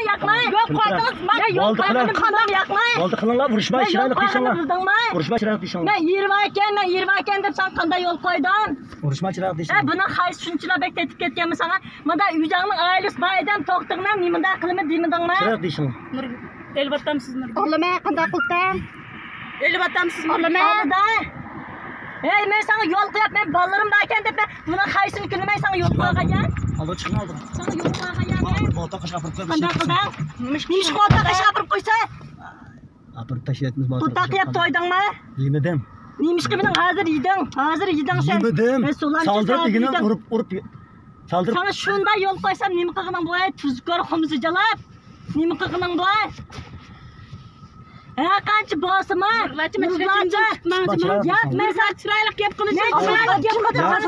Yakmayın. Yok koydunuz. Ben yol koymadım kandan yakmayın. Oldu kılınlar vuruşma şiraylık dişinler. Vuruşma şiraylık dişinler. Ben 20 deb sen kanda yol koydun. Vuruşma şiraylık dişinler. Buna hayır şunçıla bekletip ketkenmi sana. Mada üycanın ailesi baydan toqtiqdan nimada qilimi demidingmi? Şiraylık dişinler. Elbattam siz Nur. Oğlum qanday qildim? Elbattam siz Nur. Hey men sana yol qo'yap, men bolalarım barkan deb buna haysini kunimay sana yol qo'ygan. Aldı çıkın aldı. Sana yol qo'ygan. Balta kaşık apırıp koymuş. Qanday qilding? Nish balta qash apirib qo'ysa? Apırıp taşıyatınız balta. Balta qilib to'ydingmi? Yemedim. Neymiş ki benim hazır yedin sen. Yemedim. Saldırıp digini vurup saldırıp. Sana şunda yol koysam nemi qilganing bu ay tuzkor xumuzni jalab. Nemi qilganing bu ay? Qancha bosimi? Ya men sen chiroyli gap qilishim.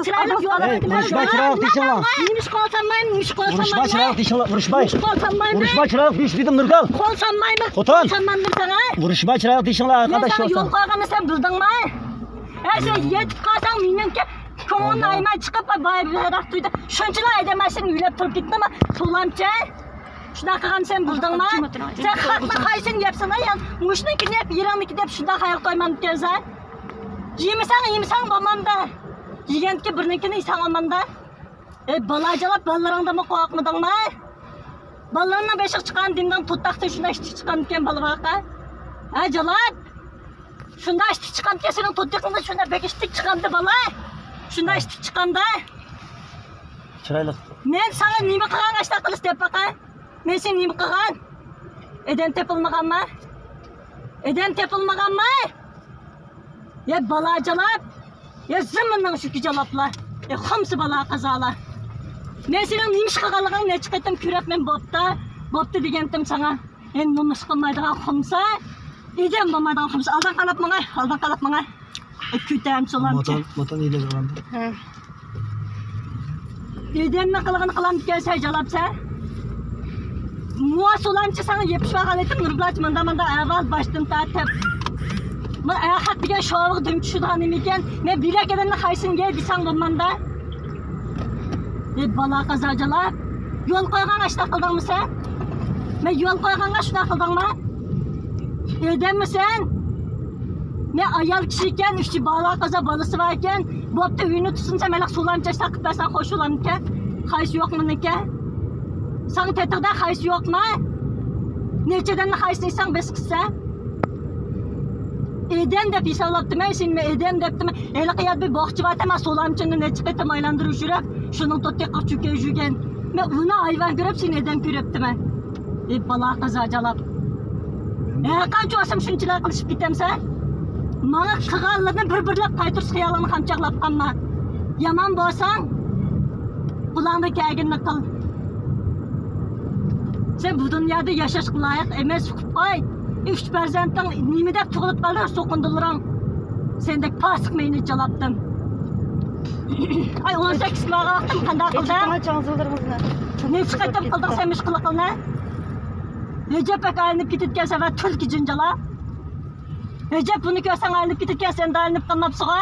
Chiroyli yo'l. Vuruşma şiraylık dişinler. Nemish qolsanmayman, nemish Vuruşma qolsanmayman. şiraylık dişinler. Vuruşma. Qolsanmayman. Vuruşma şiraylık diş dedim Nurgal. Qolsanmayman. Otan. Qolsanmayman sana. Vuruşma şiraylık dişinler Men arkadaş sana yo'l olsun. qo'yganimni sen bildingmi? Sen yetib qolsang meningki ko'nglim ayman chiqib bayroq tuydi. Shunchalar aydamasang uylab turib ketdimi? To'lamcha. Shunaqa qilgan sen bildingmi? Sen haqni qaysin yapsan ya? Mushnikini yap, yeringni deb shunda qayoq qo'yman ekansan. Yemisang bo'lmanda. Yeganki birnikini yesang olmanda. Balajalab balaringdami qo'yaqmidingmi? Balalarning beshiq chiqqan dindan tutaqda shunda ishchi chiqqan ekan balabaqa. Jalab. Shunda ishchi chiqqan ekan sening tutaqingda shunda bekishtik chiqqanda bala. Shunda ishchi chiqqanda. Şiraylık. Men sana nima qilgan ashta qilish deb baqa. Men sen nima qilgan? Eden tepilmaganmi? Ya balajalab. Ya ziminning shu jalablar. Xumsi bala qazolar. Men sening nima ish qilganliging ne chiqatim ko'rab men bo'pti degandim sana. Endi buni ish qilmaydigan xumsa. Eden bo'lmaydigan xumsa. Aldan qalab manga. Kütem solamchi. Motan ile zalandı. Edenni qilg'ini qilam degan jalabsa. Muva solamchi sana yepishib olgan edim Nurbulat manda avval boshdan tortib. Men ayaq degan sho'g'ig dim tushirgan ekan. Men bilakadanni qaysinga desang bo'lmanda. Bala qazajalar. Yo'l qo'ygan ashta qildingmi sen? Men yo'l qo'yganga shuna qildingmi? Edenmi sen? Men ayol kishi ekan, uch bala qaza balasi bor ekan. Bo'pti uyni tutsinsa men solamcha taqib bersan xo'sh bo'larmikan? Qays yo'qmi ekan? Sen tetikda qays yo'qmi? Nechadan qaysnisan bes qilsa? Eden deb hisoblabdimi? Sen men eden debdimi? Eli qiyat bir boqchi vatama solamchini necha qatam aylantirib yurib, shuning to'ttiqqa chukay yurgan. Men uni ayvan ko'rib, sen eden ko'ribdimi? Bala qazajalab. Qancha o'sam shunchalar qilishib ketamsan? Mana qilganlarni bir-birlab qaytirish xiyolini ham chaqlab qolma. Yomon bo'lsang, qulog'ingda kelganini qil. Sen bu dunyoda yashashga loyiq emas chiqib qo'y. 3 farzanding nima deb tug'ilib qoldi, so'qindilaring. Sendek pasiq meni jalabdim. Ay 18 kiloga vaqtim qanday qilding? Necha qaytam qilding sen mishqilligini? Recep aylanib ketgan va tulki jinjala. Recep bunu ko'rsang aylanib ketgan sen aylanib qolmabsiz-a?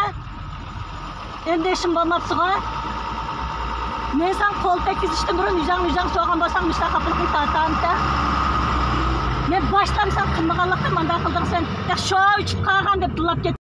Endi ishim bo'lmabsiz-a? Men sen qo'l tekkizishdan burun yuzang so'g'an bo'lsam mustaqillikni tortamda. Men boshlamsan qilmaganlikni manda qilding sen. Shu ichib qolgan deb tilab ket.